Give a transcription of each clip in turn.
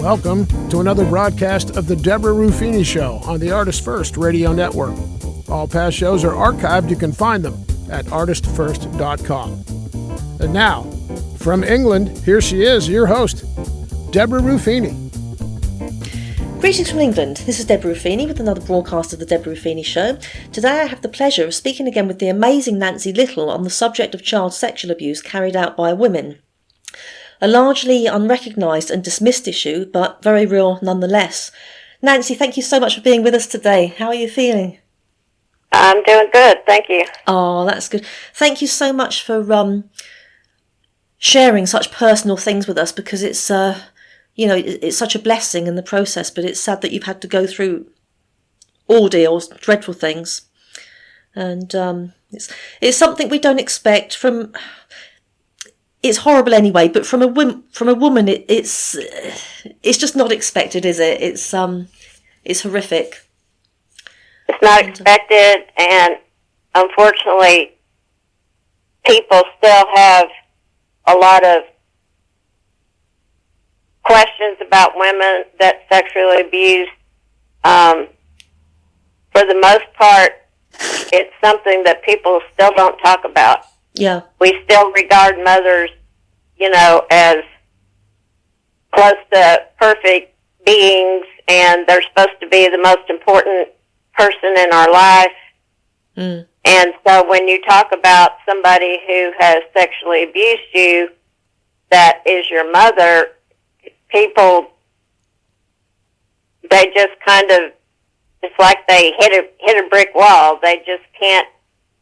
Welcome to another broadcast of the Deborah Ruffini Show on the Artist First Radio Network. All past shows are archived. You can find them at artistfirst.com. And now, from England, here she is, your host, Deborah Ruffini. Greetings from England. This is Deborah Ruffini with another broadcast of the Deborah Ruffini Show. Today I have the pleasure of speaking again with the amazing Nancy Little on the subject of child sexual abuse carried out by women. A largely unrecognised and dismissed issue, but very real nonetheless. Nancy, thank you so much for being with us today. How are you feeling? I'm doing good, thank you. Oh, that's good. Thank you so much for sharing such personal things with us, because it's it's such a blessing in the process, but it's sad that you've had to go through ordeals, dreadful things. And it's something we don't expect from... It's horrible anyway, but from a woman, it's just not expected, is it? It's horrific. It's not expected, and unfortunately, people still have a lot of questions about women that sexually abuse. For the most part, it's something that people still don't talk about. Yeah. We still regard mothers, as close to perfect beings, and they're supposed to be the most important person in our life. Mm. And so when you talk about somebody who has sexually abused you, that is your mother, people, they just kind of, it's like they hit a brick wall. They just can't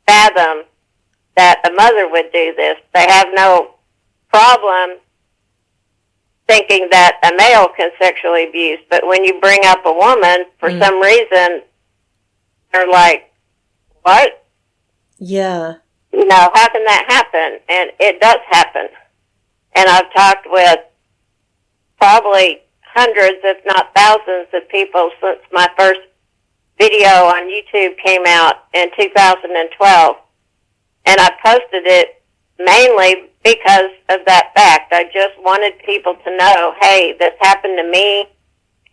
fathom that a mother would do this. They have no problem thinking that a male can sexually abuse, but when you bring up a woman, for some reason, they're like, what? Yeah. How can that happen? And it does happen. And I've talked with probably hundreds, if not thousands, of people since my first video on YouTube came out in 2012. And I posted it mainly because of that fact. I just wanted people to know, hey, this happened to me.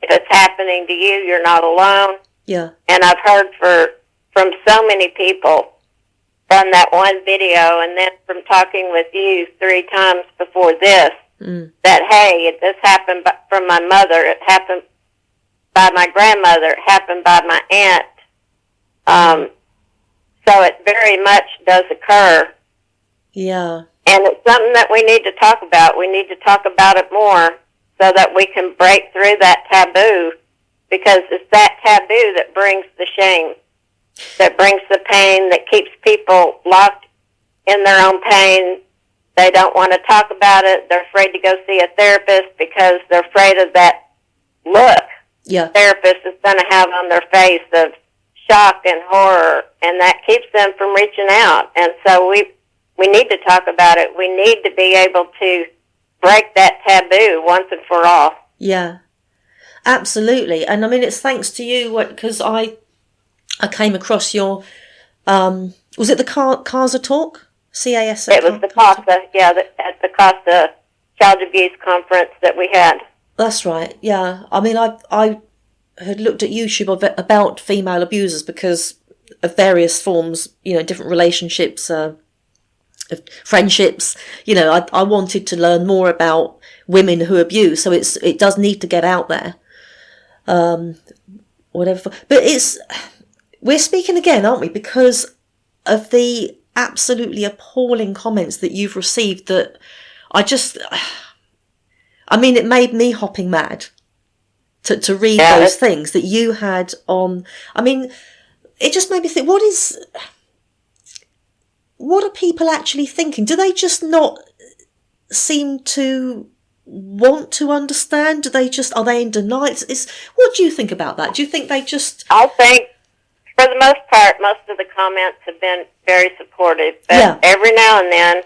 If it's happening to you, you're not alone. Yeah. And I've heard from so many people from that one video, and then from talking with you 3 times before this, that, hey, this happened from my mother, it happened by my grandmother, it happened by my aunt. So it very much does occur. Yeah. And it's something that we need to talk about. We need to talk about it more so that we can break through that taboo, because it's that taboo that brings the shame, that brings the pain, that keeps people locked in their own pain. They don't want to talk about it. They're afraid to go see a therapist because they're afraid of that look the therapist is going to have on their face of shock and horror, and that keeps them from reaching out. And so we need to talk about it. We need to be able to break that taboo once and for all. Yeah, absolutely. And I mean, it's thanks to you, because I came across your, was it the CASA talk? CASA? It was the CASA, at the CASA Child Abuse Conference that we had. That's right, yeah. I mean, I had looked at YouTube about female abusers because of various forms, different relationships, friendships. I wanted to learn more about women who abuse, so it does need to get out there. Whatever, but we're speaking again, aren't we? Because of the absolutely appalling comments that you've received. That it made me hopping mad to read those things that you had on. I mean, it just made me think, what are people actually thinking? Do they just not seem to want to understand? Are they in denial? What do you think about that? Do you think they just... I think, for the most part, most of the comments have been very supportive. But every now and then,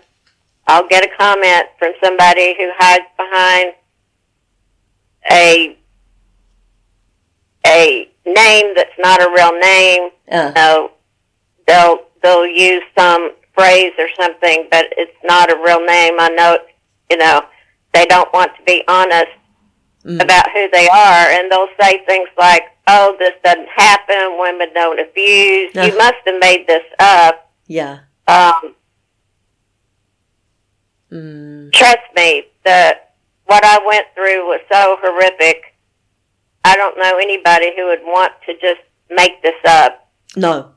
I'll get a comment from somebody who hides behind a name that's not a real name. They'll use some phrase or something, but it's not a real name. I know, they don't want to be honest. about who they are, and they'll say things like, "Oh, this doesn't happen. Women don't abuse. You must have made this up." Yeah. Trust me, what I went through was so horrific. I don't know anybody who would want to just make this up. No.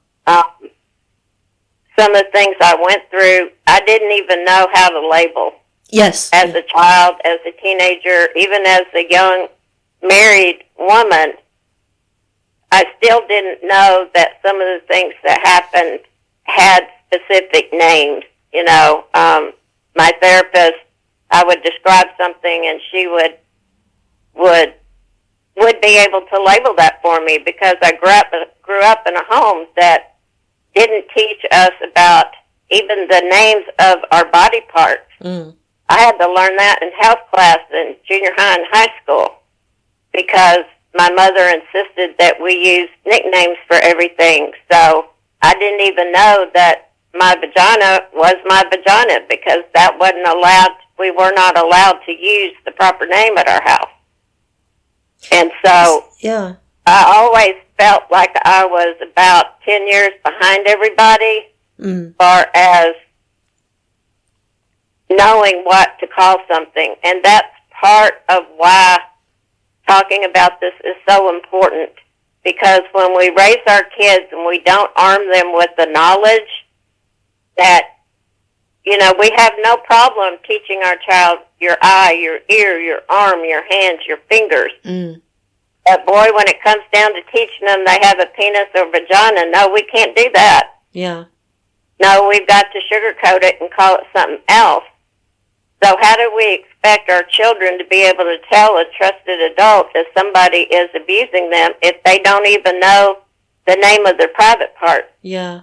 Some of the things I went through, I didn't even know how to label. Yes. As a child, as a teenager, even as a young married woman, I still didn't know that some of the things that happened had specific names. You know, my therapist, I would describe something and she would be able to label that for me, because I grew up in a home that didn't teach us about even the names of our body parts. I had to learn that in health class in junior high and high school, because my mother insisted that we use nicknames for everything. So I didn't even know that my vagina was my vagina, because that wasn't allowed. We were not allowed to use the proper name at our house. And so yeah, I always felt like I was about 10 years behind everybody as far as knowing what to call something. And that's part of why talking about this is so important, because when we raise our kids and we don't arm them with the knowledge that, you know, we have no problem teaching our child your eye, your ear, your arm, your hands, your fingers. But boy, when it comes down to teaching them they have a penis or vagina, no, we can't do that. Yeah. No, we've got to sugarcoat it and call it something else. So how do we expect our children to be able to tell a trusted adult if somebody is abusing them if they don't even know the name of their private part? Yeah,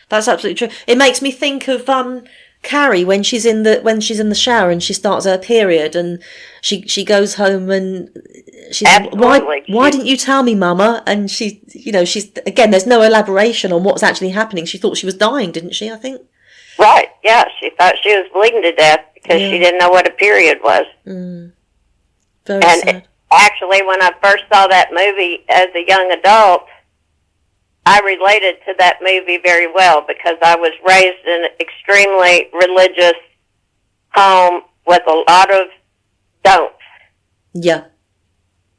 that's absolutely true. It makes me think of Carrie when she's in the shower and she starts her period, and she goes home and she's why didn't you tell me, Mama? And she's again, there's no elaboration on what's actually happening. She thought she was dying, didn't she? I think. Right. Yeah, she thought she was bleeding to death because she didn't know what a period was. Very sad. Actually, when I first saw that movie as a young adult, I related to that movie very well, because I was raised in an extremely religious home with a lot of don'ts. Yeah.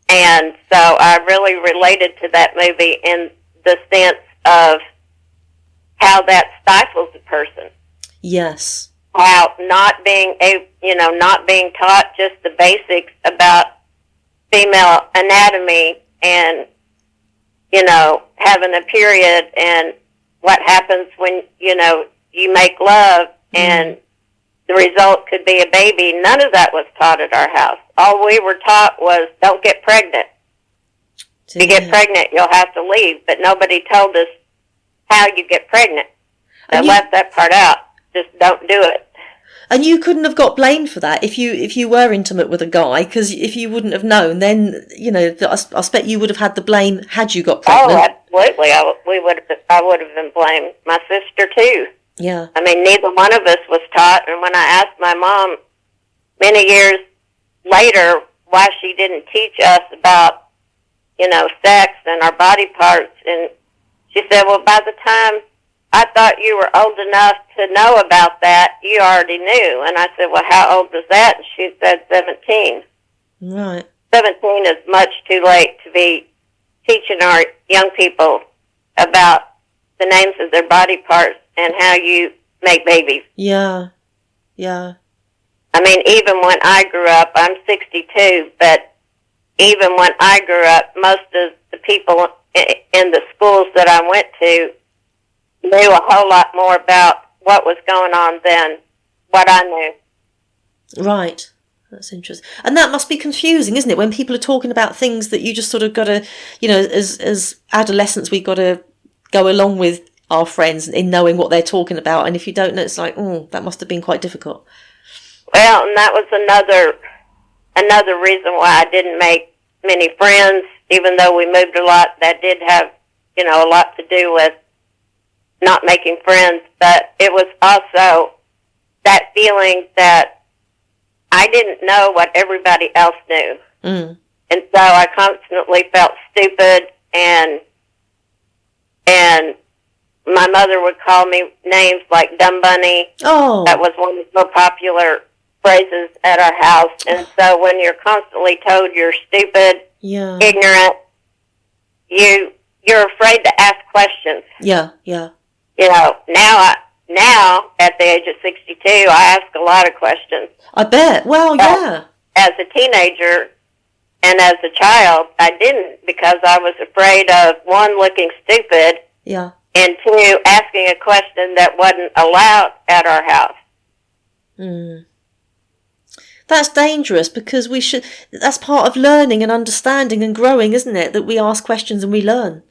And so I really related to that movie in the sense of how that stifles a person. Yes. How not being taught just the basics about female anatomy and, having a period and what happens when, you make love and the result could be a baby. None of that was taught at our house. All we were taught was don't get pregnant. If you get pregnant, you'll have to leave. But nobody told us how you get pregnant. They left that part out. Just don't do it. And you couldn't have got blamed for that if you were intimate with a guy, because if you wouldn't have known, then I expect you would have had the blame had you got pregnant. Oh, absolutely. I would have been blamed. My sister too. Yeah. I mean, neither one of us was taught. And when I asked my mom many years later why she didn't teach us about sex and our body parts, and she said, well, by the time I thought you were old enough to know about that, you already knew. And I said, well, how old was that? And she said 17. Right. 17 is much too late to be teaching our young people about the names of their body parts and how you make babies. Yeah. Yeah. I mean, even when I grew up, I'm 62, but even when I grew up, most of the people in the schools that I went to knew a whole lot more about what was going on than what I knew. Right. That's interesting. And that must be confusing, isn't it? When people are talking about things that you just sort of got to, as adolescents, we've got to go along with our friends in knowing what they're talking about. And if you don't know, it's like, that must have been quite difficult. Well, and that was another reason why I didn't make many friends, even though we moved a lot. That did have, a lot to do with not making friends, but it was also that feeling that I didn't know what everybody else knew. And so I constantly felt stupid, and my mother would call me names like dumb bunny. Oh. That was one of the more popular phrases at our house. And so when you're constantly told you're stupid, Yeah. ignorant, you're afraid to ask questions. Yeah, yeah. You know, now at the age of 62, I ask a lot of questions. I bet. Well, yeah. As a teenager and as a child, I didn't, because I was afraid of, one, looking stupid, Yeah. and two, asking a question that wasn't allowed at our house. Mm. That's dangerous, because that's part of learning and understanding and growing, isn't it? That we ask questions and we learn.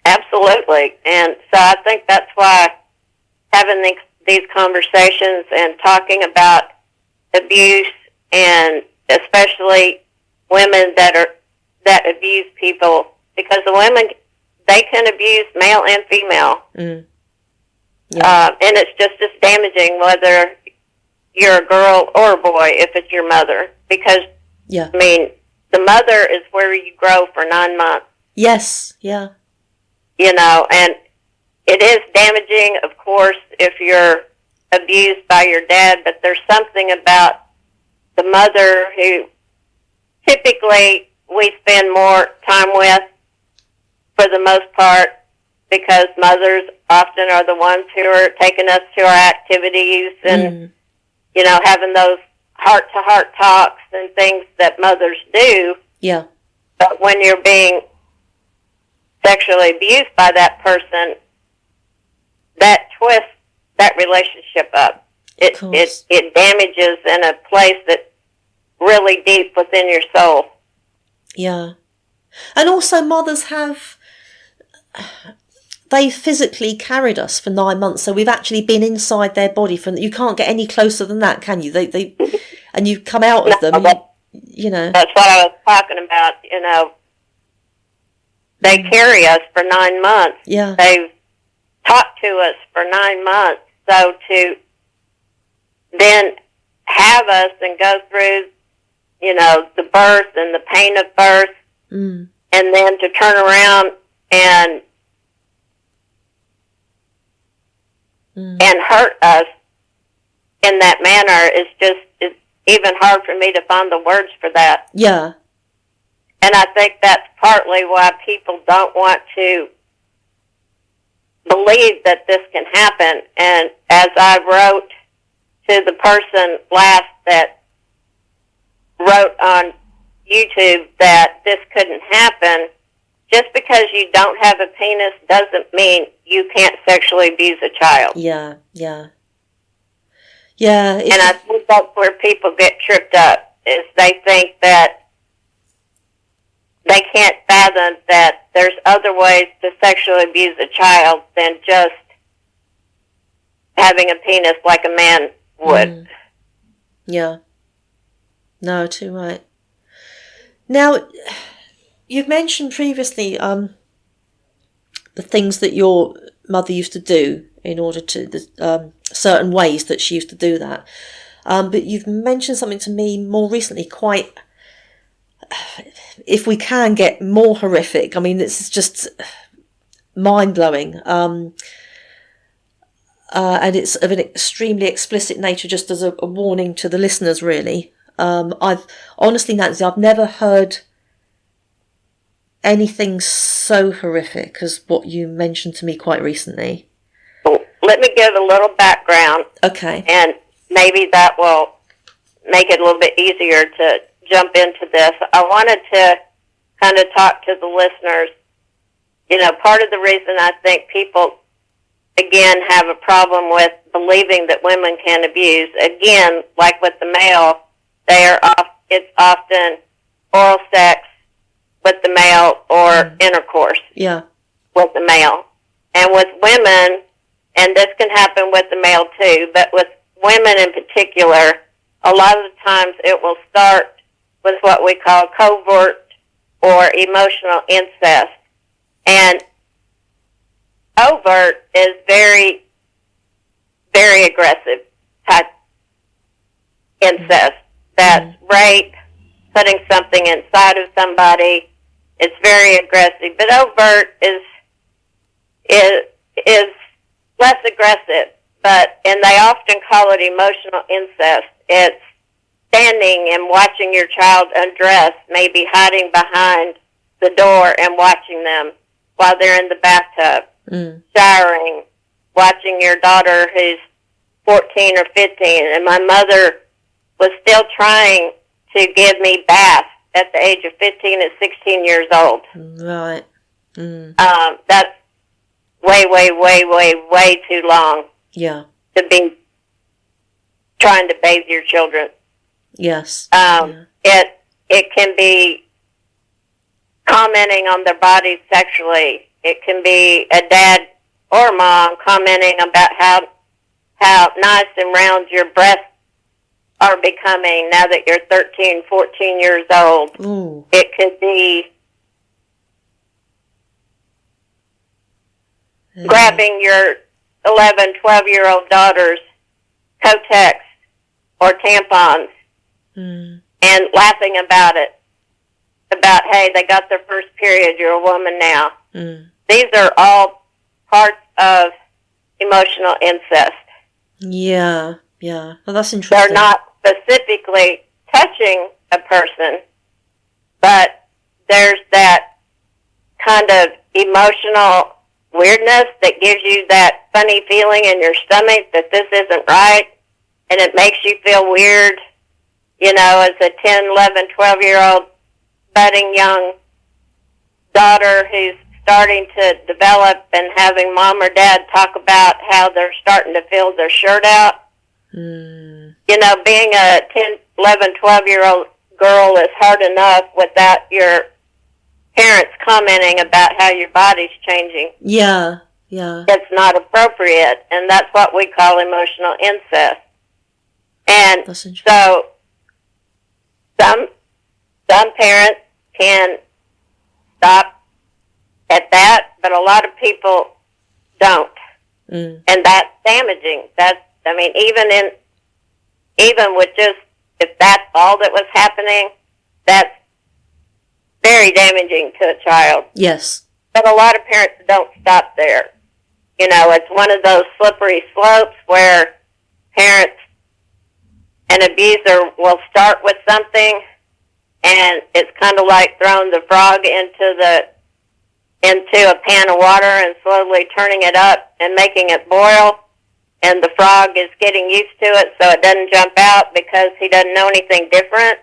Absolutely. And so I think that's why having these conversations and talking about abuse, and especially women that abuse people, because the women, they can abuse male and female. Mm. Yeah. And it's just as damaging whether you're a girl or a boy, if it's your mother. Because, Yeah. I mean, the mother is where you grow for 9 months. Yes. Yeah. You know, and it is damaging, of course, if you're abused by your dad, but there's something about the mother who typically we spend more time with, for the most part, because mothers often are the ones who are taking us to our activities and, you know, having those heart-to-heart talks and things that mothers do. Yeah. But when you're being sexually abused by that person, that twists that relationship up. It damages in a place that's really deep within your soul. Yeah. And also mothers they physically carried us for 9 months, so we've actually been inside their body you can't get any closer than that, can you? They and you come out of them, you know. That's what I was talking about, you know. They carry us for 9 months. Yeah. They've talked to us for 9 months. So to then have us and go through, you know, the birth and the pain of birth, and then to turn around and hurt us in that manner is even hard for me to find the words for that. Yeah. And I think that's partly why people don't want to believe that this can happen. And as I wrote to the person last that wrote on YouTube that this couldn't happen, just because you don't have a penis doesn't mean you can't sexually abuse a child. Yeah, yeah. Yeah. And I think that's where people get tripped up, is they think that they can't fathom that there's other ways to sexually abuse a child than just having a penis like a man would. Yeah. No, too right. Now, you've mentioned previously the things that your mother used to do in order to, certain ways that she used to do that. But you've mentioned something to me more recently, quite, if we can get more horrific. I mean, this is just mind-blowing. And it's of an extremely explicit nature, just as a warning to the listeners, really. Honestly, Nancy, I've never heard anything so horrific as what you mentioned to me quite recently. Let me give a little background. Okay. And maybe that will make it a little bit easier to jump into this. I wanted to kind of talk to the listeners. You know, part of the reason I think people, again, have a problem with believing that women can abuse, again, like with the male, it's often oral sex with the male or intercourse with the male. And with women, and this can happen with the male too, but with women in particular, a lot of the times it will start with what we call covert or emotional incest. And overt is very, very aggressive type incest. That's rape, putting something inside of somebody. It's very aggressive. But overt is less aggressive, and they often call it emotional incest. It's standing and watching your child undress, maybe hiding behind the door and watching them while they're in the bathtub, showering, watching your daughter who's 14 or 15. And my mother was still trying to give me baths at the age of 15 and 16 years old. Right. That's way, way, way, way, way too long. Yeah. To be trying to bathe your children. Yes. It can be commenting on their bodies sexually. It can be a dad or mom commenting about how nice and round your breasts are becoming now that you're 13, 14 years old. Ooh. It could be grabbing your 11, 12-year-old daughter's Kotex or tampons and laughing about it. About, hey, they got their first period, you're a woman now. These are all parts of emotional incest. Yeah, yeah. Well, that's interesting. They're not specifically touching a person, but there's that kind of emotional weirdness that gives you that funny feeling in your stomach that this isn't right, and it makes you feel weird, as a 10, 11, 12-year-old budding young daughter who's starting to develop and having mom or dad talk about how they're starting to fill their shirt out. Being a 10, 11, 12-year-old girl is hard enough without your parents commenting about how your body's changing. Yeah, yeah. It's not appropriate, and that's what we call emotional incest. And so some parents can stop at that, but a lot of people don't. And that's damaging. Even with just, if that's all that was happening, that's very damaging to a child. Yes. But a lot of parents don't stop there. It's one of those slippery slopes where parents, an abuser will start with something, and it's kind of like throwing the frog into a pan of water and slowly turning it up and making it boil. And the frog is getting used to it, so it doesn't jump out because he doesn't know anything different.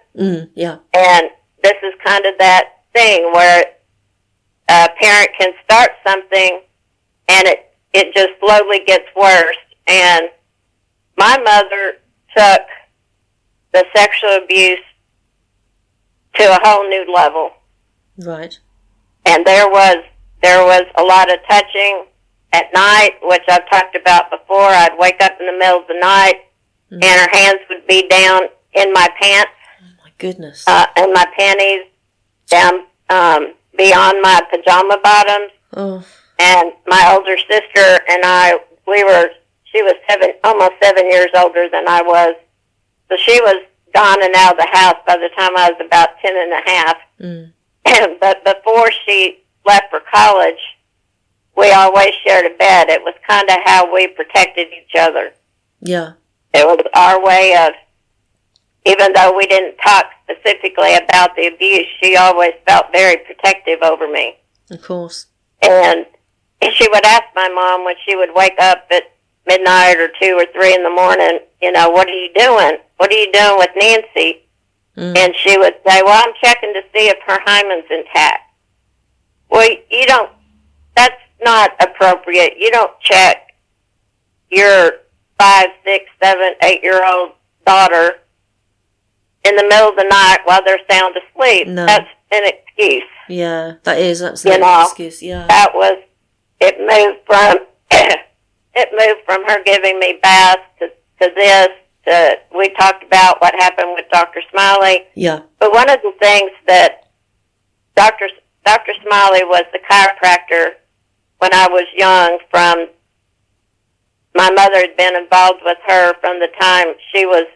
Yeah. And this is kind of that thing where a parent can start something, and it just slowly gets worse. And my mother took the sexual abuse to a whole new level. Right. And there was a lot of touching at night, which I've talked about before. I'd wake up in the middle of the night, and her hands would be down in my pants. Oh, my goodness. And my panties down beyond my pajama bottoms. Oh. And my older sister and I, she was almost 7 years older than I was. So she was gone and out of the house by the time I was about 10 and a half. But before she left for college, we always shared a bed. It was kind of how we protected each other. Yeah. It was our way of, even though we didn't talk specifically about the abuse, she always felt very protective over me. Of course. And she would ask my mom when she would wake up at midnight or 2 or 3 in the morning, what are you doing? What are you doing with Nancy? And she would say, well, I'm checking to see if her hymen's intact. Well, that's not appropriate. You don't check your 5, 6, 7, 8-year-old daughter in the middle of the night while they're sound asleep. No. That's an excuse. Yeah, that is absolutely an excuse. Yeah. It moved from her giving me baths to this. We talked about what happened with Dr. Smiley. Yeah. But one of the things that Dr. Smiley was the chiropractor when I was young. My mother had been involved with her from the time she was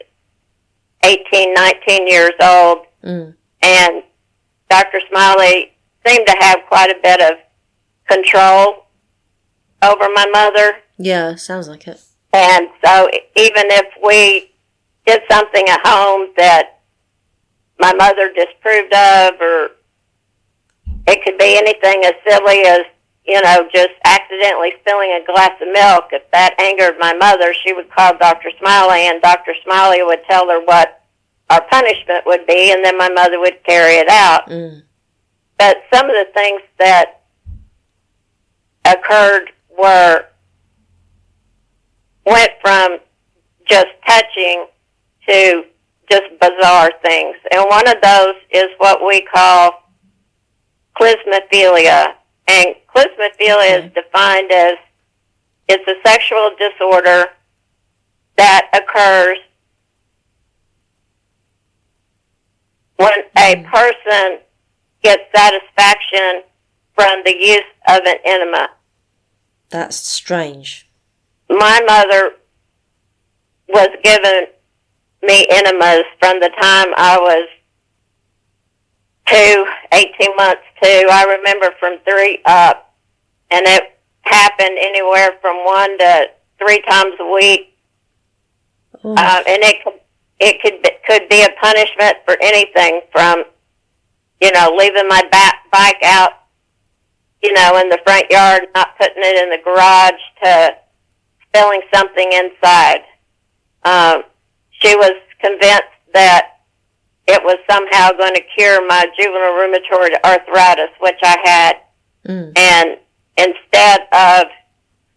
18, 19 years old. and Dr. Smiley seemed to have quite a bit of control over my mother. Yeah, sounds like it. And so even if we did something at home that my mother disapproved of, or it could be anything as silly as, just accidentally spilling a glass of milk. If that angered my mother, she would call Dr. Smiley, and Dr. Smiley would tell her what our punishment would be, and then my mother would carry it out. Mm. But some of the things that occurred went from just touching to just bizarre things. And one of those is what we call clismophilia. And clismophilia is defined as it's a sexual disorder that occurs when a person gets satisfaction from the use of an enema. That's strange. My mother was giving me enemas from the time I was 18 months to, I remember, from 3 up. And it happened anywhere from 1 to 3 times a week. Oh. And it could be a punishment for anything from, leaving my bike out, in the front yard, not putting it in the garage, to spilling something inside. She was convinced that it was somehow going to cure my juvenile rheumatoid arthritis, which I had. Mm. And instead of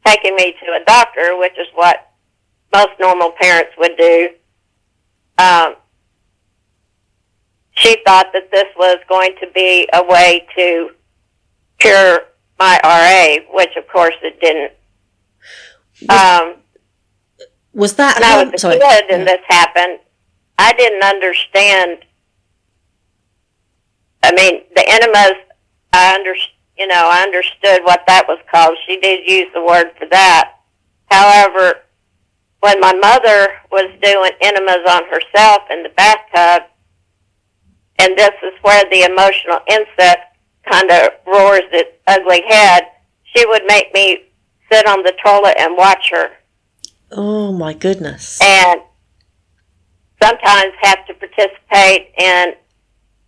taking me to a doctor, which is what most normal parents would do, she thought that this was going to be a way to cure my RA, which of course it didn't. Was that when I was a kid and this happened, I didn't understand. I mean, the enemas, I understood what that was called. She did use the word for that. However, when my mother was doing enemas on herself in the bathtub, and this is where the emotional incest kind of roars its ugly head, she would make me sit on the toilet and watch her. Oh, my goodness. And sometimes have to participate in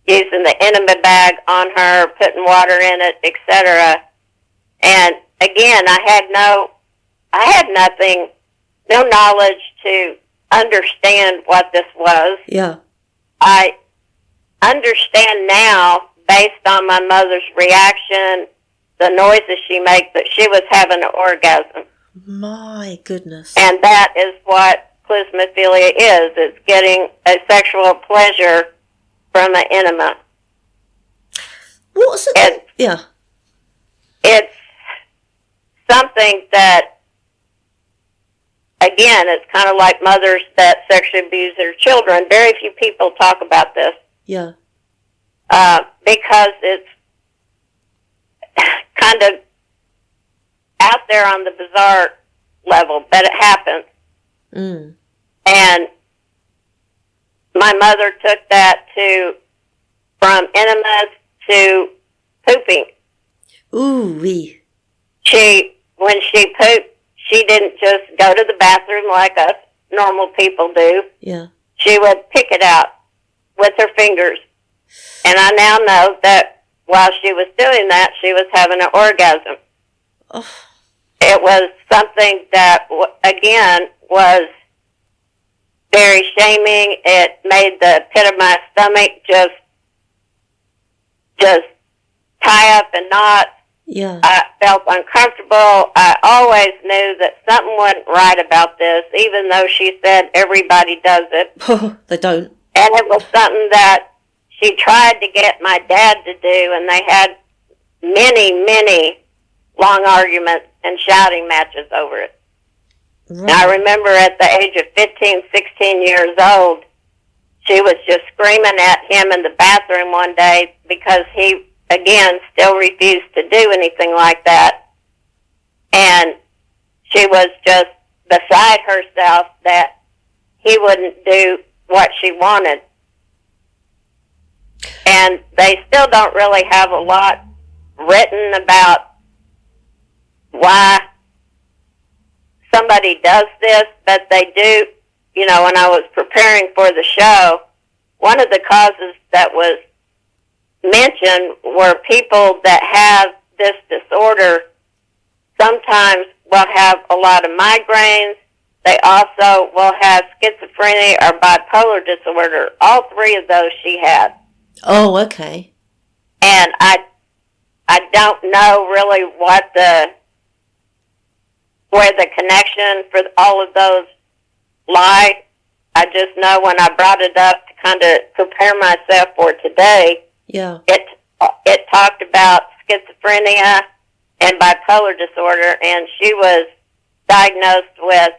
using the enema bag on her, putting water in it, etc. And again, I had nothing, no knowledge to understand what this was. Yeah. I understand now, based on my mother's reaction, the noises she makes, that she was having an orgasm. My goodness. And that is what clismophilia is. It's getting a sexual pleasure from an enema. What's it? Yeah. It's something that, again, it's kind of like mothers that sexually abuse their children. Very few people talk about this. Yeah. Because it's kind of out there on the bizarre level, but it happens. Mm. And my mother took that from enemas to pooping. Ooh-wee. When she pooped, she didn't just go to the bathroom like us normal people do. Yeah. She would pick it out with her fingers. And I now know that while she was doing that, she was having an orgasm. Oh. It was something that, again, was very shaming. It made the pit of my stomach just tie up in knots. Yeah. I felt uncomfortable. I always knew that something wasn't right about this, even though she said everybody does it. Oh, they don't. And it was something that she tried to get my dad to do, and they had many, many long arguments and shouting matches over it. Right. I remember at the age of 15, 16 years old, she was just screaming at him in the bathroom one day because he, again, still refused to do anything like that. And she was just beside herself that he wouldn't do what she wanted. And they still don't really have a lot written about why somebody does this, but they do. You know, when I was preparing for the show, one of the causes that was mentioned were people that have this disorder sometimes will have a lot of migraines. They also will have schizophrenia or bipolar disorder. All three of those she had. Oh, okay. And I don't know really where the connection for all of those lie. I just know when I brought it up to kind of prepare myself for today, yeah, it talked about schizophrenia and bipolar disorder, and she was diagnosed with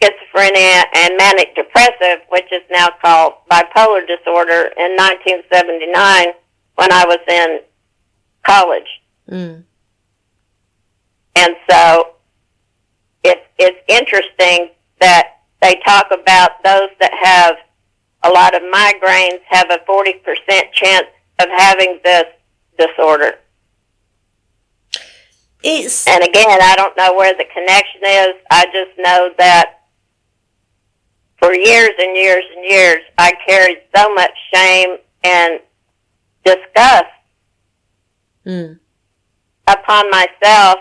schizophrenia and manic depressive, which is now called bipolar disorder, in 1979 when I was in college. Mm. And so it's interesting that they talk about those that have a lot of migraines have a 40% chance of having this disorder. And again, I don't know where the connection is. I just know that for years and years and years, I carried so much shame and disgust upon myself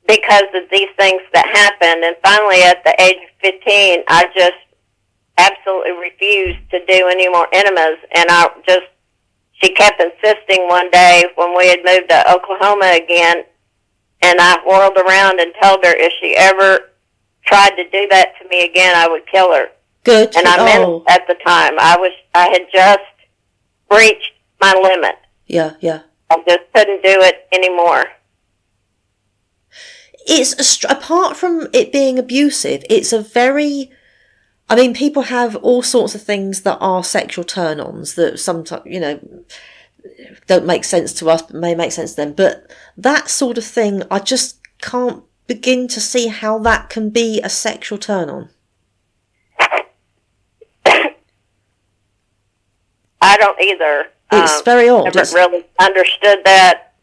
because of these things that happened. And finally, at the age of 15, I just absolutely refused to do any more enemas. And she kept insisting one day when we had moved to Oklahoma again, and I whirled around and told her if she ever tried to do that to me again, I would kill her. Good. And I meant it at the time. I had just reached my limit. Yeah, yeah. I just couldn't do it anymore. It's apart from it being abusive, it's a very... I mean, people have all sorts of things that are sexual turn-ons that sometimes, don't make sense to us, but may make sense to them. But that sort of thing, I just can't begin to see how that can be a sexual turn-on. I don't either. It's very odd. Never really understood that.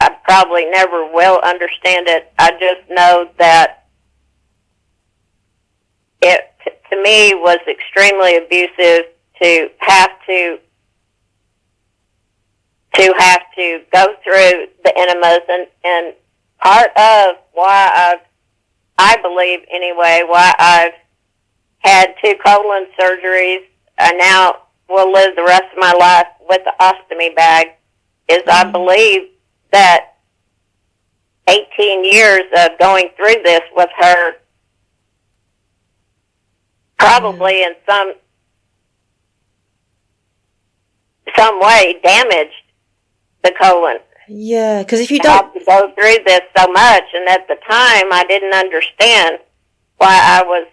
I probably never will understand it. I just know that it, to me, was extremely abusive to have to go through the enemas, and part of why I believe anyway, why I've had 2 colon surgeries, I now will live the rest of my life with the ostomy bag, is I believe that 18 years of going through this with her probably in some way damaged the colon. Yeah, because if you don't don't... have to go through this so much, and at the time I didn't understand why I was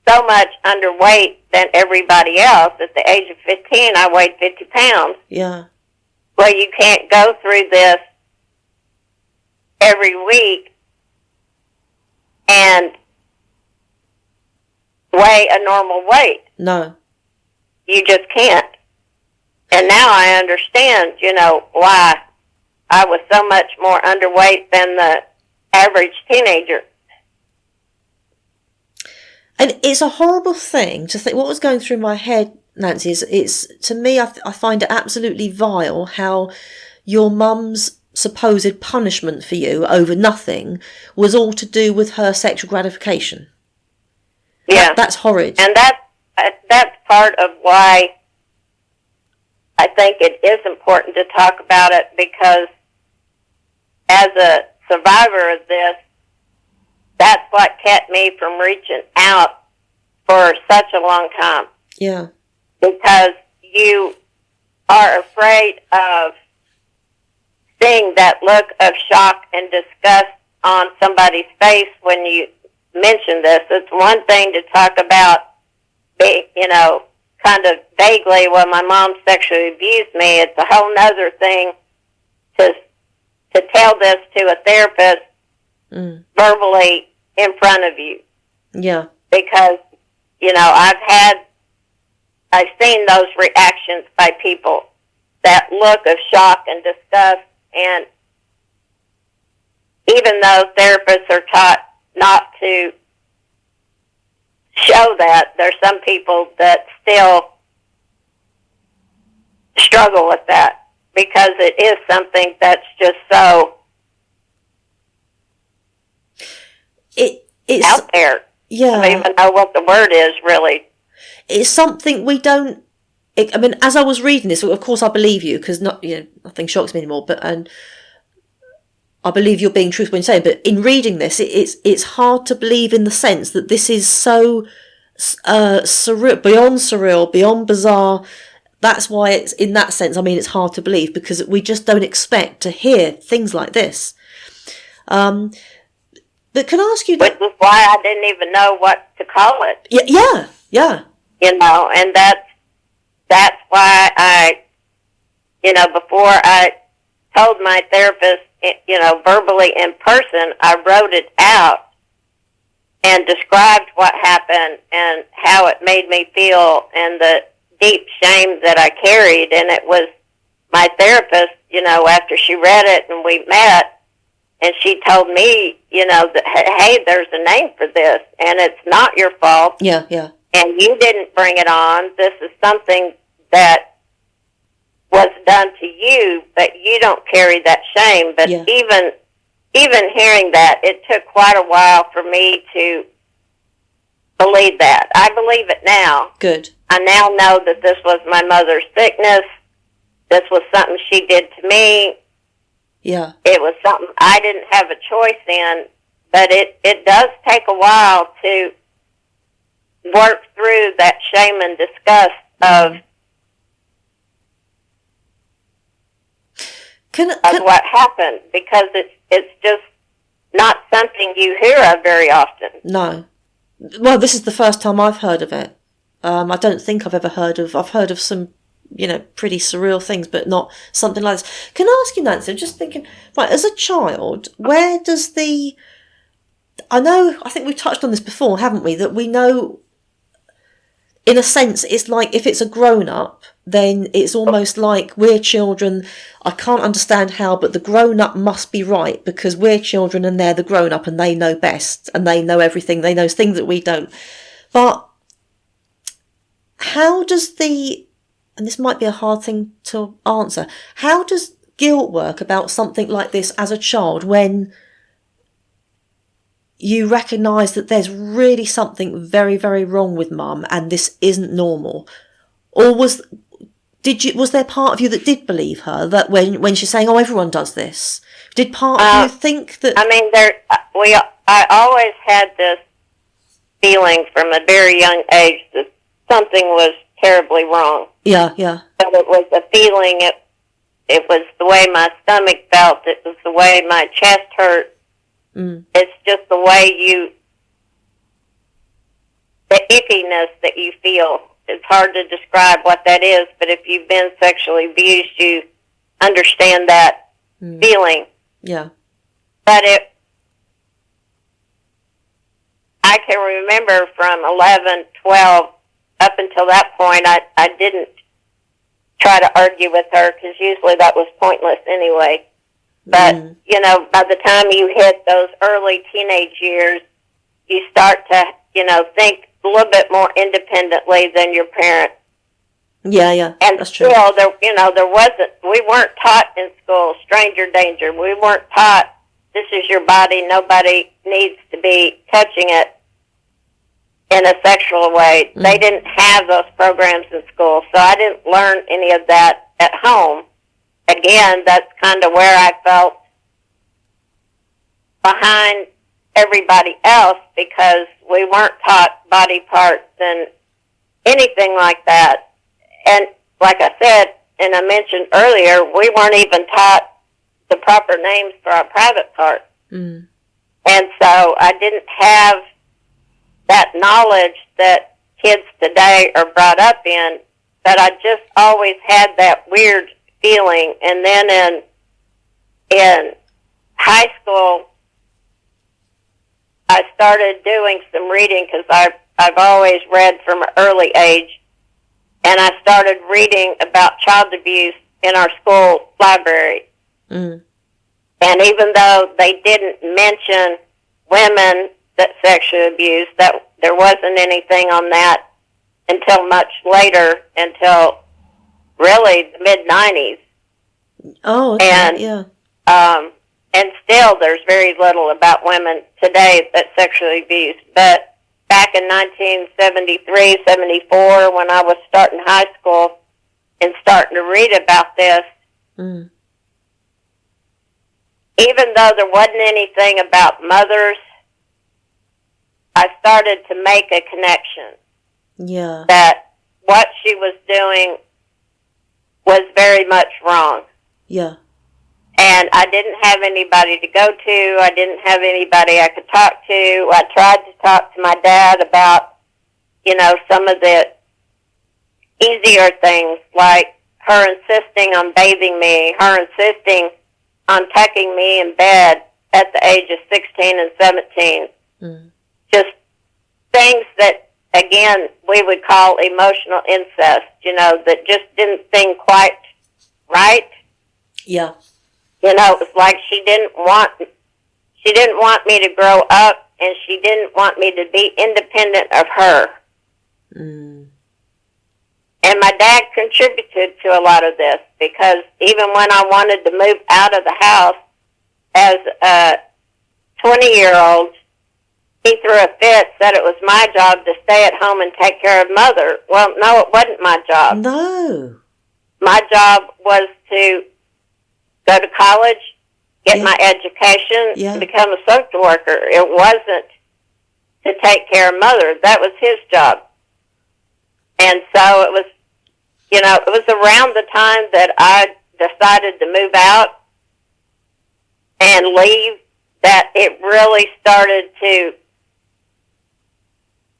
so much underweight than everybody else. At the age of 15, I weighed 50 pounds. Yeah. Well, you can't go through this every week and weigh a normal weight. No. You just can't. And now I understand, why I was so much more underweight than the average teenager. And it's a horrible thing to think. What was going through my head, Nancy, is to me, I find it absolutely vile how your mum's supposed punishment for you over nothing was all to do with her sexual gratification. Yeah. That's horrid. And that's part of why I think it is important to talk about it, because as a survivor of this, that's what kept me from reaching out for such a long time. Yeah. Because you are afraid of seeing that look of shock and disgust on somebody's face when you mention this. It's one thing to talk about, kind of vaguely, well, my mom sexually abused me. It's a whole other thing to tell this to a therapist verbally in front of you. Yeah. Because, I've had I've seen those reactions by people, that look of shock and disgust, and even though therapists are taught not to show that, there's some people that still struggle with that because it is something that's just so it's out there. Yeah. I don't even know what the word is, really. It's something we don't... I mean, as I was reading this, of course I believe you, because nothing shocks me anymore, and I believe you're being truthful when you say it, but in reading this, it's hard to believe in the sense that this is so surreal, beyond bizarre. That's why it's, in that sense, I mean, it's hard to believe, because we just don't expect to hear things like this. But can I ask you... Which is why I didn't even know what to call it. Yeah. And that's why I, before I told my therapist, verbally in person, I wrote it out and described what happened and how it made me feel and the deep shame that I carried. And it was my therapist, after she read it and we met, and she told me, that, hey, there's a name for this, and it's not your fault. Yeah. And you didn't bring it on. This is something that was done to you, but you don't carry that shame. But even hearing that, it took quite a while for me to believe that. I believe it now. Good. I now know that this was my mother's sickness. This was something she did to me. Yeah. It was something I didn't have a choice in, but it does take a while to work through that shame and disgust of what happened, because it's just not something you hear of very often. No. Well, this is the first time I've heard of it. I don't think I've ever heard of... I've heard of some, pretty surreal things, but not something like this. Can I ask you, Nancy, I'm just thinking, right, as a child, where does the... I think we've touched on this before, haven't we? That we know, in a sense, it's like if it's a grown-up, then it's almost like we're children. I can't understand how, but the grown-up must be right, because we're children and they're the grown-up and they know best and they know everything. They know things that we don't. But how does and this might be a hard thing to answer, how does guilt work about something like this as a child when you recognise that there's really something very, very wrong with mum and this isn't normal? Or was there part of you that did believe her, that when she's saying, oh, everyone does this, did part of you think that... I mean, I always had this feeling from a very young age that something was terribly wrong. Yeah. But it was a feeling, it was the way my stomach felt, it was the way my chest hurt. It's just the way the ickiness that you feel. It's hard to describe what that is, but if you've been sexually abused, you understand that feeling. Yeah. But I can remember from 11, 12, up until that point, I didn't try to argue with her, because usually that was pointless anyway. But, by the time you hit those early teenage years, you start to, think a little bit more independently than your parents. Yeah, and that's true. still, we weren't taught in school stranger danger. We weren't taught this is your body, nobody needs to be touching it in a sexual way. They didn't have those programs in school, so I didn't learn any of that at home. Again, that's kind of where I felt behind everybody else, because we weren't taught body parts and anything like that. And like I said, and I mentioned earlier, we weren't even taught the proper names for our private parts. And so I didn't have that knowledge that kids today are brought up in, but I just always had that weird feeling. And then in high school, I started doing some reading, because I've always read from an early age, and I started reading about child abuse in our school library. Mm. And even though they didn't mention women that sexually abused, that there wasn't anything on that until much later, until really the mid-90s. Oh, okay, and, yeah. And still there's very little about women today that sexually abused. But back in 1973, 74, when I was starting high school and starting to read about this, Mm. even though there wasn't anything about mothers, I started to make a connection Yeah. that what she was doing was very much wrong. Yeah. And I didn't have anybody to go to. I didn't have anybody I could talk to. I tried to talk to my dad about, some of the easier things, like her insisting on bathing me, her insisting on tucking me in bed at the age of 16 and 17. Mm. Just things that, again, we would call emotional incest, that just didn't seem quite right. Yeah. It was like she didn't want me to grow up, and she didn't want me to be independent of her. Mm. And my dad contributed to a lot of this, because even when I wanted to move out of the house as a 20-year-old, he threw a fit, said it was my job to stay at home and take care of Mother. Well, no, it wasn't my job. No. My job was to go to college, get Yeah. my education, Yeah. become a social worker. It wasn't to take care of Mother. That was his job. And so it was, it was around the time that I decided to move out and leave that it really started to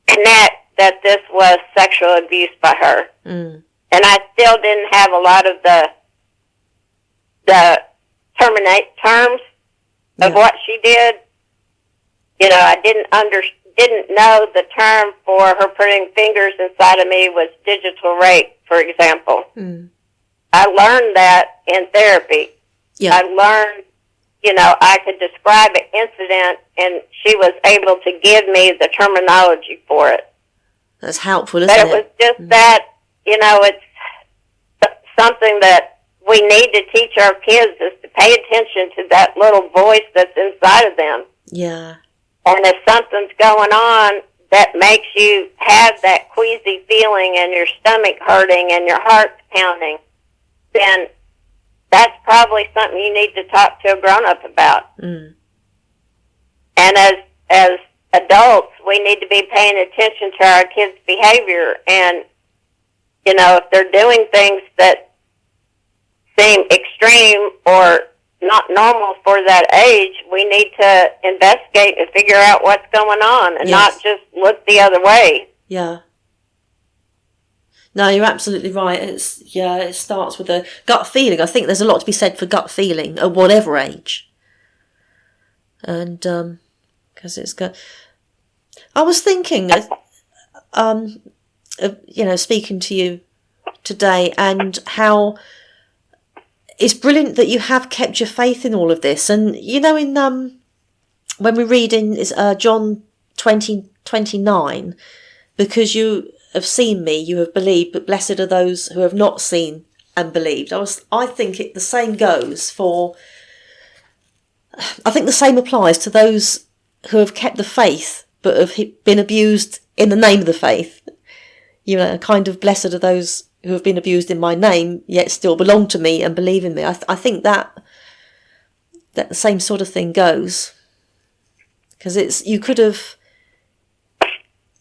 connect that this was sexual abuse by her. Mm. And I still didn't have a lot of the terminate terms of what she did. I didn't know the term for her putting fingers inside of me was digital rape, for example. Mm. I learned that in therapy. Yeah. I learned, I could describe an incident, and she was able to give me the terminology for it. That's helpful, isn't But it? it was just that, it's something that we need to teach our kids, is to pay attention to that little voice that's inside of them. Yeah. And if something's going on that makes you have that queasy feeling and your stomach hurting and your heart's pounding, then that's probably something you need to talk to a grown-up about. Mm. And as adults, we need to be paying attention to our kids' behavior. And, if they're doing things that seem extreme or not normal for that age, we need to investigate and figure out what's going on, and Yes. not just look the other way. Yeah. No, you're absolutely right. It starts with a gut feeling. I think there's a lot to be said for gut feeling at whatever age. And because it's good. I was thinking, speaking to you today, and how it's brilliant that you have kept your faith in all of this. And in when we read in John 20:29, because you have seen me, you have believed, but blessed are those who have not seen and believed. I think the same goes for. I think the same applies to those who have kept the faith but have been abused in the name of the faith. Kind of blessed are those who have been abused in my name, yet still belong to me and believe in me. I think that the same sort of thing goes, because you could have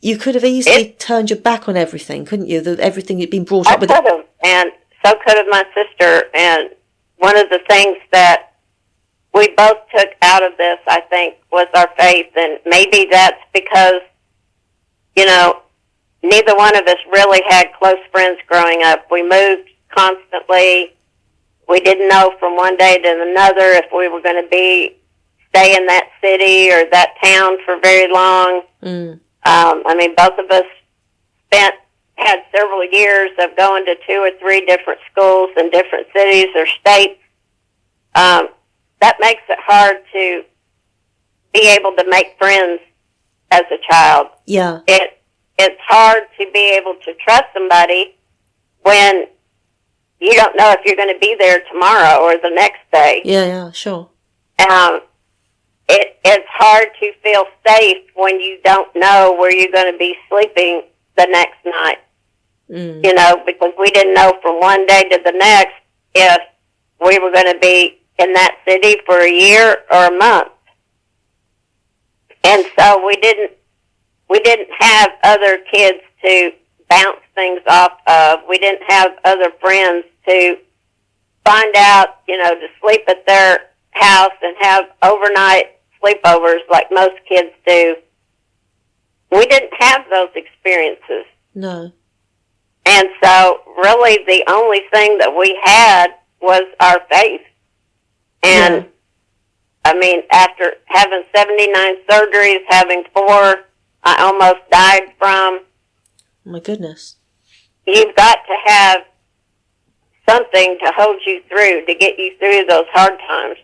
easily turned your back on everything, couldn't you? Everything you'd been brought up with. I could have, and so could have my sister. And one of the things that we both took out of this, I think, was our faith. And maybe that's because, neither one of us really had close friends growing up. We moved constantly. We didn't know from one day to another if we were going to stay in that city or that town for very long. Mm. Both of us spent had several years of going to 2 or 3 different schools in different cities or states, that makes it hard to be able to make friends as a child. Yeah. It's hard to be able to trust somebody when you don't know if you're going to be there tomorrow or the next day. Yeah, sure. It's hard to feel safe when you don't know where you're going to be sleeping the next night. You know, because we didn't know from one day to the next if we were going to be in that city for a year or a month. And so we didn't have other kids to bounce things off of. We didn't have other friends to find out, you know, to sleep at their house and have overnight sleepovers like most kids do. We didn't have those experiences. No. And so really the only thing that we had was our faith. And I mean, after having 79 surgeries, having 4 I almost died from. Oh my goodness. You've got to have something to hold you through, to get you through those hard times.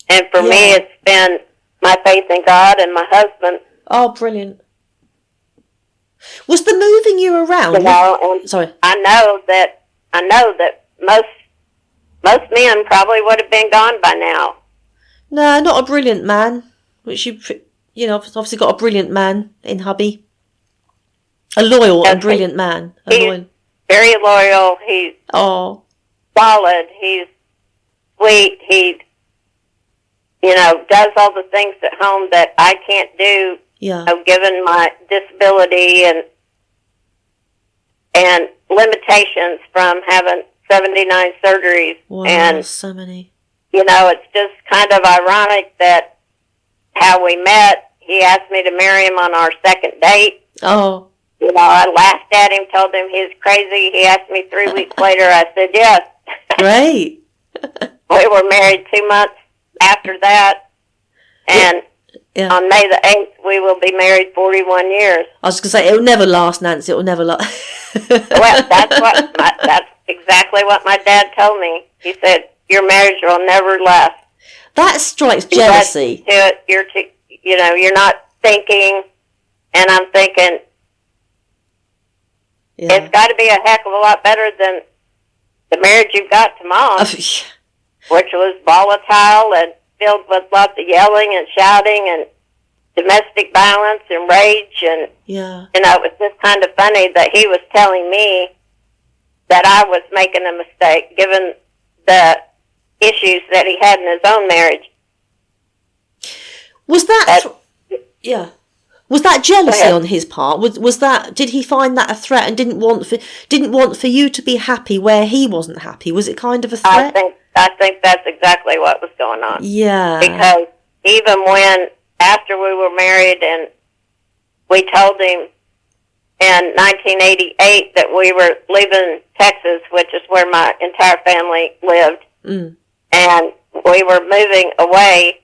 And for me, it's been my faith in God and my husband. Oh, brilliant. Was the moving you around? You know, and sorry. I know that most men probably would have been gone by now. No, not a brilliant man. Which you know, obviously got a brilliant man in hubby. A loyal and brilliant man. He's very loyal. He's solid. He's sweet. He, you know, does all the things at home that I can't do. Yeah. You know, given my disability and limitations from having 79 surgeries. Wow, and so many. You know, it's just kind of ironic that how we met. He asked me to marry him on our second date. Oh. You know, I laughed at him, told him he was crazy. He asked me 3 weeks later. I said yes. Great. We were married 2 months after that. And on May the 8th, we will be married 41 years. I was going to say, it'll never last, Nancy. It'll never last. Well, that's exactly what my dad told me. He said, your marriage will never last. That strikes jealousy. You're not thinking, and I'm thinking, it's got to be a heck of a lot better than the marriage you've got to Mom, which was volatile and filled with lots of yelling and shouting and domestic violence and rage. And, you know, it was just kind of funny that he was telling me that I was making a mistake, given the issues that he had in his own marriage. Was that... Was that jealousy on his part? Was that? Did he find that a threat and didn't want for you to be happy where he wasn't happy? Was it kind of a threat? I think that's exactly what was going on. Yeah. Because even when after we were married and we told him in 1988 that we were leaving Texas, which is where my entire family lived, and we were moving away,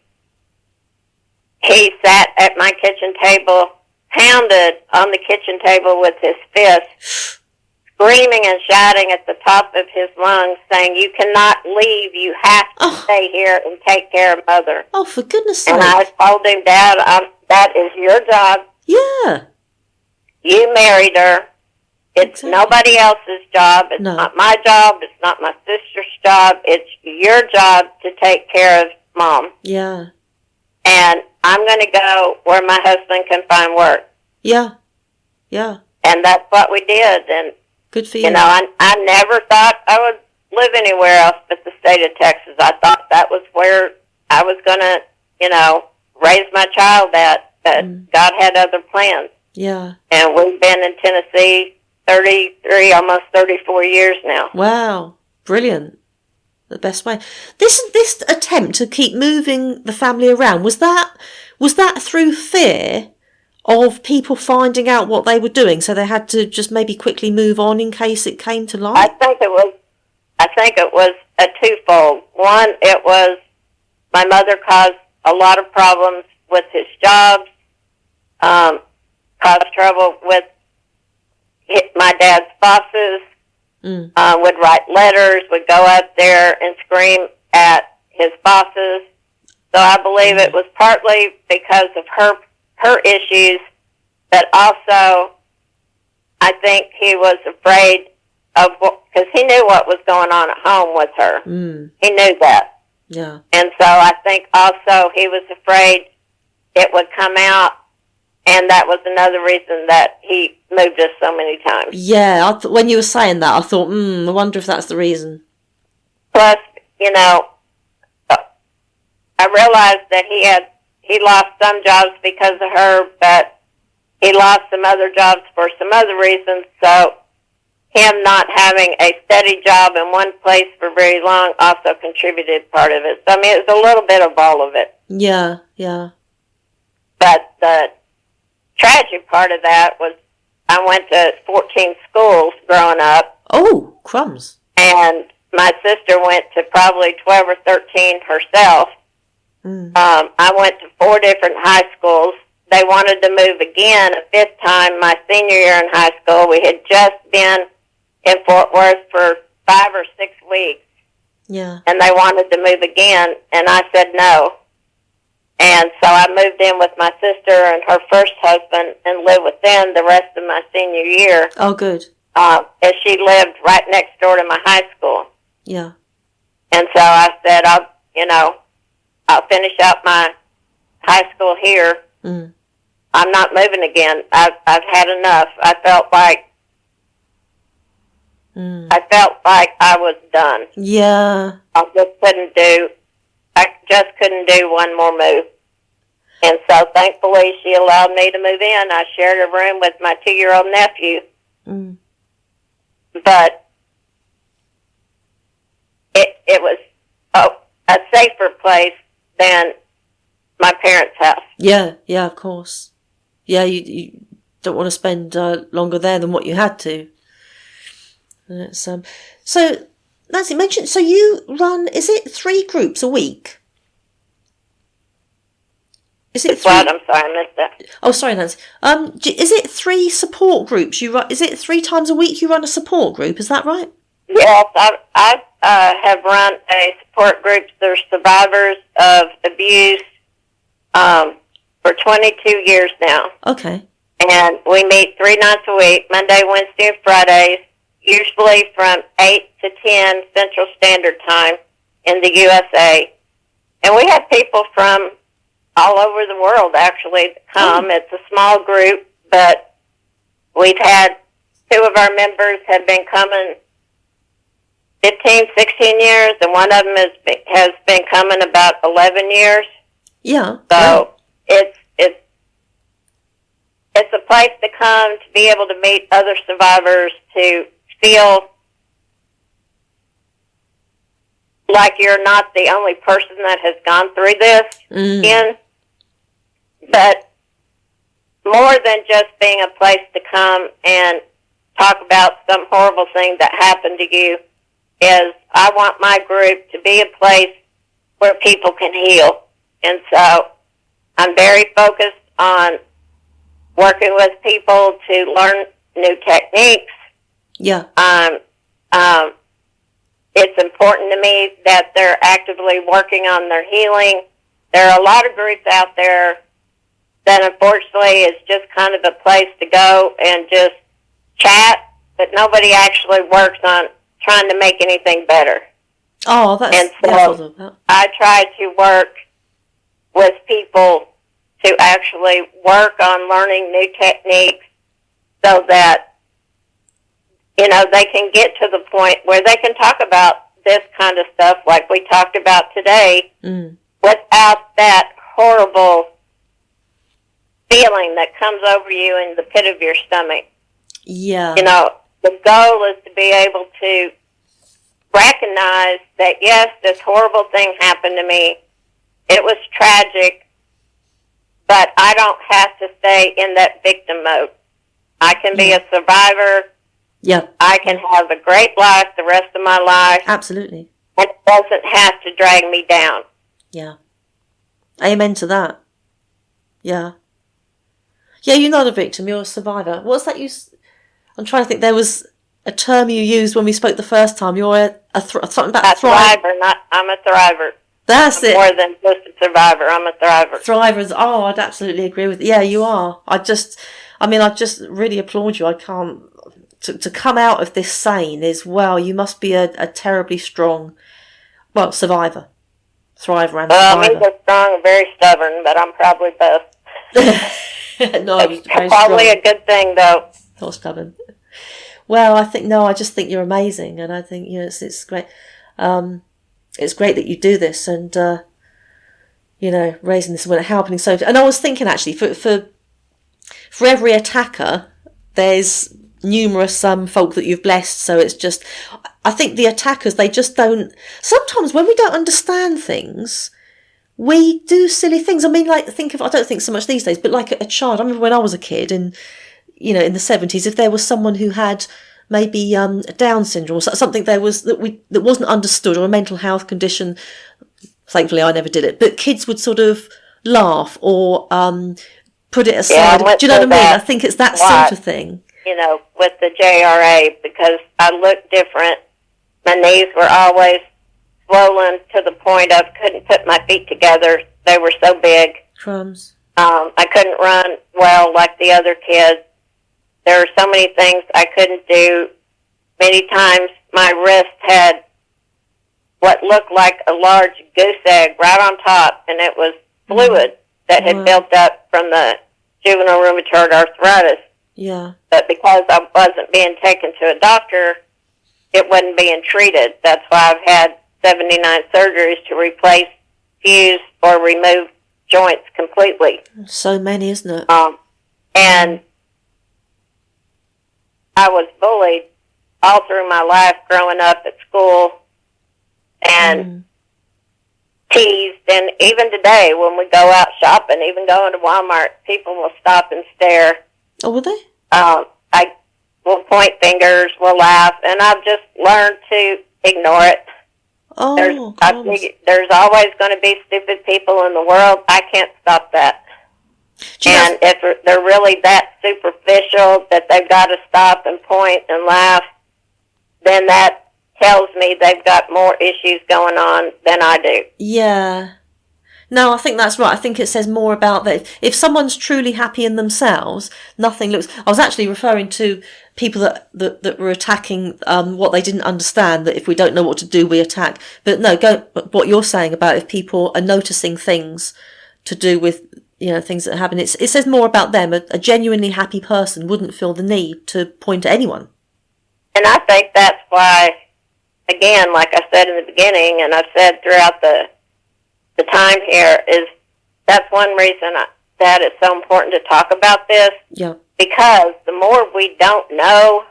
he sat at my kitchen table, pounded on the kitchen table with his fist, screaming and shouting at the top of his lungs, saying, you cannot leave, you have to stay here and take care of Mother. Oh, for goodness sake. And I told him, Dad, that is your job. Yeah. You married her. It's nobody else's job. It's not my job. It's not my sister's job. It's your job to take care of Mom. Yeah. And I'm going to go where my husband can find work. Yeah. Yeah. And that's what we did. And good for you. You know, I never thought I would live anywhere else but the state of Texas. I thought that was where I was going to, you know, raise my child at. But God had other plans. Yeah. And we've been in Tennessee 33, almost 34 years now. Wow. Brilliant. The best way. This attempt to keep moving the family around, was that through fear of people finding out what they were doing, so they had to just maybe quickly move on in case it came to light? I think it was a twofold. One, it was my mother caused a lot of problems with his jobs, caused trouble with hit my dad's bosses, would write letters, would go up there and scream at his bosses. So I believe it was partly because of her issues, but also I think he was afraid of, because he knew what was going on at home with her. He knew that. Yeah. And so I think also he was afraid it would come out, and that was another reason that he moved us so many times. Yeah, when you were saying that, I thought, I wonder if that's the reason. Plus, you know, I realized that he lost some jobs because of her, but he lost some other jobs for some other reasons. So him not having a steady job in one place for very long also contributed part of it. So, I mean, it was a little bit of all of it. Yeah, yeah. But the tragic part of that was I went to 14 schools growing up. Oh, crumbs. And my sister went to probably 12 or 13 herself. I went to 4 different high schools. They wanted to move again a 5th time my senior year in high school. We had just been in Fort Worth for 5 or 6 weeks. Yeah. And they wanted to move again, and I said no. And so I moved in with my sister and her first husband and lived with them the rest of my senior year. Oh, good. As she lived right next door to my high school. Yeah. And so I said, I'll finish up my high school here. I'm not moving again. I've had enough. I felt like I was done. Yeah. I just couldn't do one more move. And so thankfully she allowed me to move in. I shared a room with my 2-year-old nephew. But it was a safer place than my parents' house. Yeah, yeah, of course. Yeah, you don't want to spend longer there than what you had to. It's, so, Nancy mentioned, so you run, is it 3 groups a week? Is it 3? What? I'm sorry, I missed that. Oh, sorry, Nancy. Is it 3 support groups you run? Is it 3 times a week you run a support group? Is that right? Yes, I have run a support group for survivors of abuse for 22 years now. Okay. And we meet 3 nights a week, Monday, Wednesday, and Fridays, usually from 8 to 10 Central Standard Time in the USA. And we have people from all over the world, actually, that come. It's a small group, but we've had 2 of our members have been coming 15, 16 years, and one of them has been coming about 11 years. Yeah. So it's a place to come, to be able to meet other survivors, to feel like you're not the only person that has gone through this again. But more than just being a place to come and talk about some horrible thing that happened to you, is I want my group to be a place where people can heal. And so I'm very focused on working with people to learn new techniques. Yeah. It's important to me that they're actively working on their healing. There are a lot of groups out there that unfortunately is just kind of a place to go and just chat, but nobody actually works on trying to make anything better. Oh, that's... And so I try to work with people to actually work on learning new techniques so that, you know, they can get to the point where they can talk about this kind of stuff like we talked about today without that horrible feeling that comes over you in the pit of your stomach. Yeah. You know, the goal is to be able to recognize that, yes, this horrible thing happened to me. It was tragic, but I don't have to stay in that victim mode. I can be a survivor. Yeah. I can have a great life the rest of my life. Absolutely. And it doesn't have to drag me down. Yeah. Amen to that. Yeah. Yeah, you're not a victim, you're a survivor. What's that I'm trying to think. There was a term you used when we spoke the first time. You're something about a thriver. I'm a thriver. That's it. More than just a survivor. I'm a thriver. Thrivers. Oh, I'd absolutely agree with. Yeah, you are. I just really applaud you. I can't. To come out of this sane is, well, you must be a terribly strong, well, survivor, thriver and well, survivor. I'm either strong or very stubborn, but I'm probably both. No, it's very probably strong. a good thing, though. Not stubborn. Well, I just think you're amazing, and I think it's great. It's great that you do this, and raising this woman, helping so. And I was thinking actually, for every attacker, there's numerous folk that you've blessed. So it's just, I think the attackers, they just don't. Sometimes when we don't understand things, we do silly things. I mean, like I don't think so much these days, but like a child. I remember when I was a kid, in the 70s, if there was someone who had maybe Down syndrome or something that wasn't understood, or a mental health condition. Thankfully, I never did it, but kids would sort of laugh or put it aside. Yeah, do you know what I mean? I think it's that sort of thing. With the JRA, because I looked different. My knees were always swollen to the point of couldn't put my feet together. They were so big. Crumbs. I couldn't run well like the other kids. There were so many things I couldn't do. Many times my wrist had what looked like a large goose egg right on top, and it was fluid that had built up from the juvenile rheumatoid arthritis. Yeah. But because I wasn't being taken to a doctor, it wasn't being treated. That's why I've had 79 surgeries to replace, fuse, or remove joints completely. So many, isn't it? And I was bullied all through my life growing up at school and teased. And even today, when we go out shopping, even going to Walmart, people will stop and stare. Oh, will they? I will point fingers, will laugh, and I've just learned to ignore it. Oh, there's always going to be stupid people in the world. I can't stop that. And if they're really that superficial that they've got to stop and point and laugh, then that tells me they've got more issues going on than I do. Yeah. No, I think that's right. I think it says more about that. If someone's truly happy in themselves, nothing looks... I was actually referring to people that were attacking what they didn't understand, that if we don't know what to do, we attack. But no, what you're saying about if people are noticing things to do with, things that happen, it says more about them. A genuinely happy person wouldn't feel the need to point at anyone. And I think that's why, again, like I said in the beginning, and I've said throughout the time here, is that's one reason that it's so important to talk about this. Yeah. Because the more we don't know,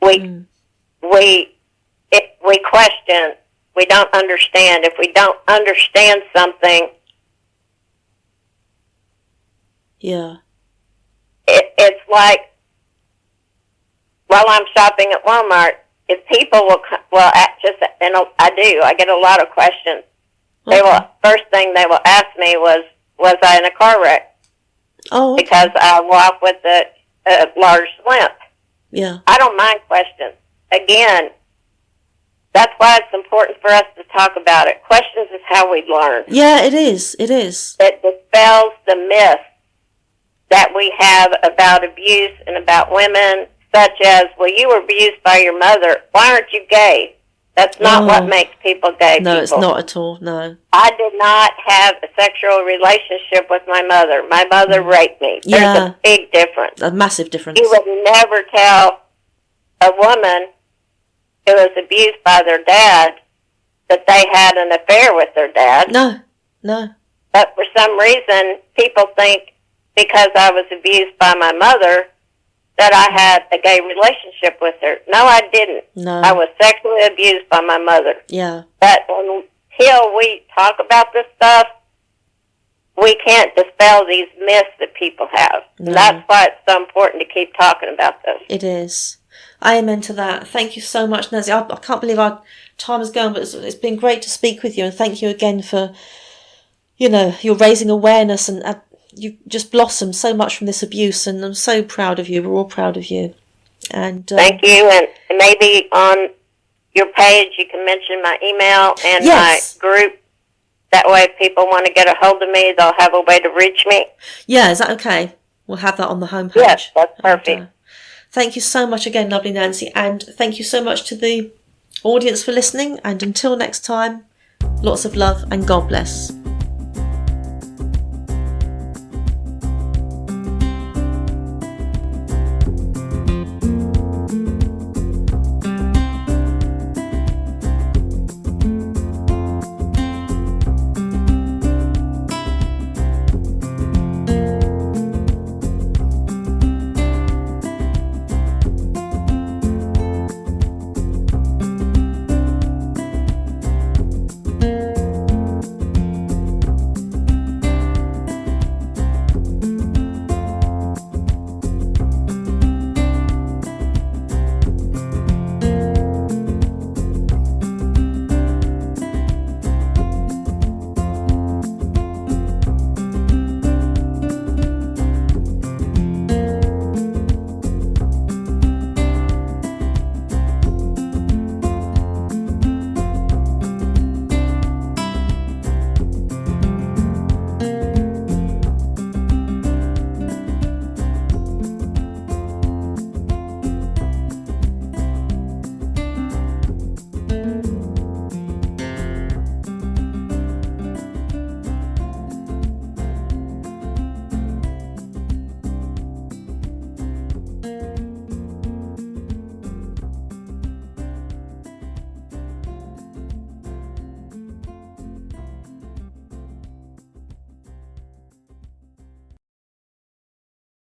we question, we don't understand. If we don't understand something, yeah, it's like while I'm shopping at Walmart, if people I get a lot of questions. Okay. First thing they will ask me was I in a car wreck? Oh, okay. Because I walk with a large limp. Yeah. I don't mind questions. Again, that's why it's important for us to talk about it. Questions is how we learn. Yeah, it is. It is. It dispels the myth that we have about abuse and about women, such as, well, you were abused by your mother. Why aren't you gay? That's not what makes people gay. No, it's not at all, no. I did not have a sexual relationship with my mother. My mother raped me. There's a big difference. A massive difference. You would never tell a woman who was abused by their dad that they had an affair with their dad. No. But for some reason, people think because I was abused by my mother that I had a gay relationship with her. No, I didn't. No. I was sexually abused by my mother. Yeah. But until we talk about this stuff, we can't dispel these myths that people have. No. And that's why it's so important to keep talking about this. It is. Amen to that. Thank you so much, Nancy. I can't believe our time is going, but it's been great to speak with you, and thank you again for, you're raising awareness and you've just blossomed so much from this abuse, and I'm so proud of you. We're all proud of you. And thank you. And maybe on your page you can mention my email and yes. my group. That way, if people want to get a hold of me, they'll have a way to reach me. Yeah, is that okay? We'll have that on the homepage. Yes, that's perfect. And, thank you so much again, lovely Nancy, and thank you so much to the audience for listening. And until next time, lots of love and God bless.